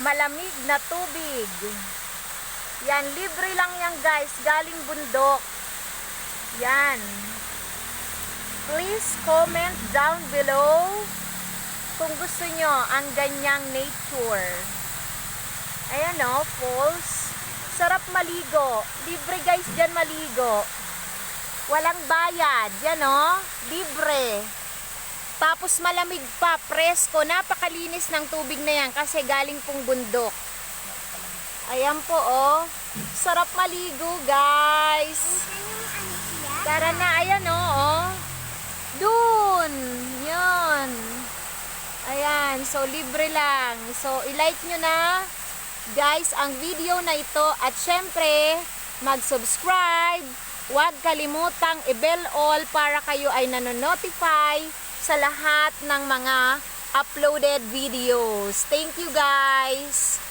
malamig na tubig. Yan, libre lang yan guys, galing bundok. Yan. Please comment down below kung gusto nyo ang ganyang nature. Ayan o, falls. Sarap maligo. Libre guys dyan maligo. Walang bayad. Yan o, libre. Tapos malamig pa, presko. Napakalinis ng tubig na yan kasi galing pong bundok. Ayan po o. Sarap maligo guys. Tara na, ayan o. Dun. Yan. Ayan, so libre lang. So i-like nyo na guys ang video na ito at syempre mag-subscribe. Huwag kalimutang i-bell all para kayo ay nanonotify sa lahat ng mga uploaded videos. Thank you guys!